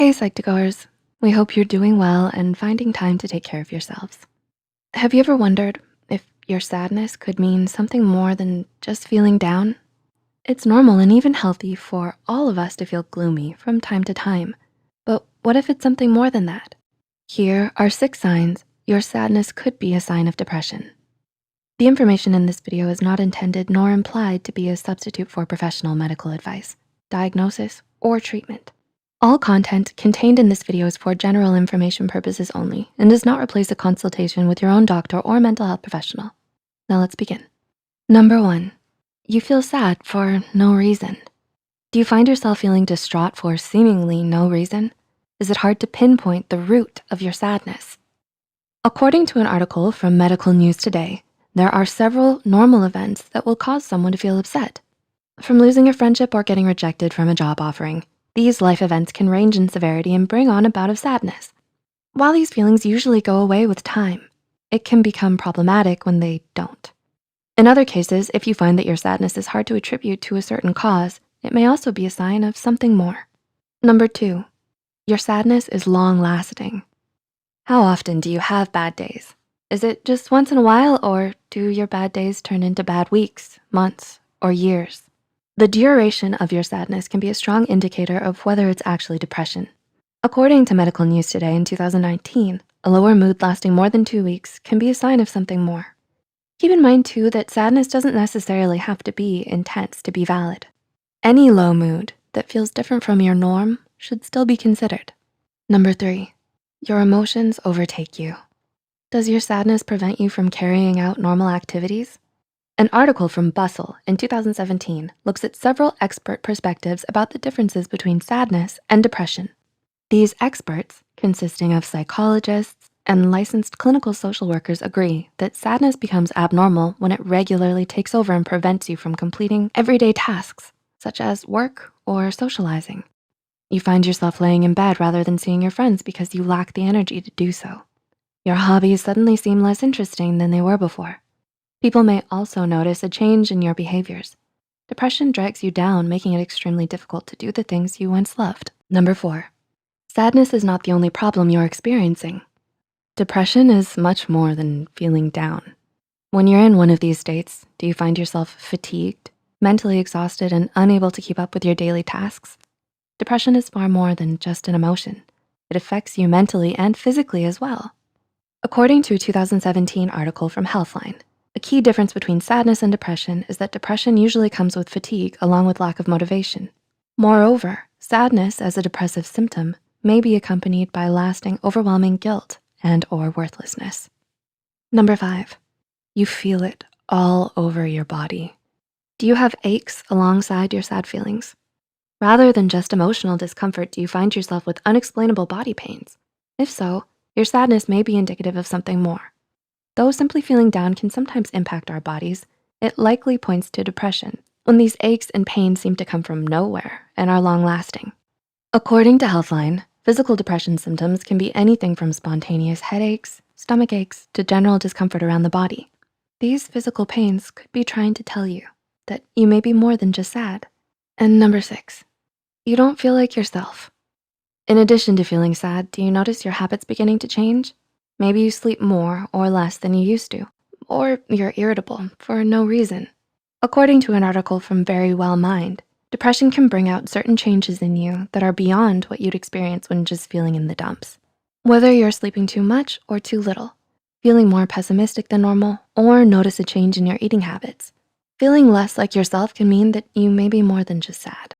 Hey, Psych2Goers. We hope you're doing well and finding time to take care of yourselves. Have you ever wondered if your sadness could mean something more than just feeling down? It's normal and even healthy for all of us to feel gloomy from time to time. But what if it's something more than that? Here are 6 signs your sadness could be a sign of depression. The information in this video is not intended nor implied to be a substitute for professional medical advice, diagnosis, or treatment. All content contained in this video is for general information purposes only and does not replace a consultation with your own doctor or mental health professional. Now let's begin. Number 1, you feel sad for no reason. Do you find yourself feeling distraught for seemingly no reason? Is it hard to pinpoint the root of your sadness? According to an article from Medical News Today, there are several normal events that will cause someone to feel upset. From losing a friendship or getting rejected from a job offering, these life events can range in severity and bring on a bout of sadness. While these feelings usually go away with time, it can become problematic when they don't. In other cases, if you find that your sadness is hard to attribute to a certain cause, it may also be a sign of something more. Number 2, your sadness is long-lasting. How often do you have bad days? Is it just once in a while, or do your bad days turn into bad weeks, months, or years? The duration of your sadness can be a strong indicator of whether it's actually depression. According to Medical News Today in 2019, a lower mood lasting more than 2 weeks can be a sign of something more. Keep in mind too that sadness doesn't necessarily have to be intense to be valid. Any low mood that feels different from your norm should still be considered. Number 3, your emotions overtake you. Does your sadness prevent you from carrying out normal activities? An article from Bustle in 2017 looks at several expert perspectives about the differences between sadness and depression. These experts, consisting of psychologists and licensed clinical social workers, agree that sadness becomes abnormal when it regularly takes over and prevents you from completing everyday tasks, such as work or socializing. You find yourself laying in bed rather than seeing your friends because you lack the energy to do so. Your hobbies suddenly seem less interesting than they were before. People may also notice a change in your behaviors. Depression drags you down, making it extremely difficult to do the things you once loved. Number 4, sadness is not the only problem you're experiencing. Depression is much more than feeling down. When you're in one of these states, do you find yourself fatigued, mentally exhausted, and unable to keep up with your daily tasks? Depression is far more than just an emotion. It affects you mentally and physically as well. According to a 2017 article from Healthline, a key difference between sadness and depression is that depression usually comes with fatigue along with lack of motivation. Moreover, sadness as a depressive symptom may be accompanied by lasting overwhelming guilt and/or worthlessness. Number 5, you feel it all over your body. Do you have aches alongside your sad feelings? Rather than just emotional discomfort, do you find yourself with unexplainable body pains? If so, your sadness may be indicative of something more. Though simply feeling down can sometimes impact our bodies, it likely points to depression when these aches and pains seem to come from nowhere and are long-lasting. According to Healthline, physical depression symptoms can be anything from spontaneous headaches, stomach aches, to general discomfort around the body. These physical pains could be trying to tell you that you may be more than just sad. And number 6, you don't feel like yourself. In addition to feeling sad, do you notice your habits beginning to change? Maybe you sleep more or less than you used to, or you're irritable for no reason. According to an article from Verywell Mind, depression can bring out certain changes in you that are beyond what you'd experience when just feeling in the dumps. Whether you're sleeping too much or too little, feeling more pessimistic than normal, or notice a change in your eating habits, feeling less like yourself can mean that you may be more than just sad.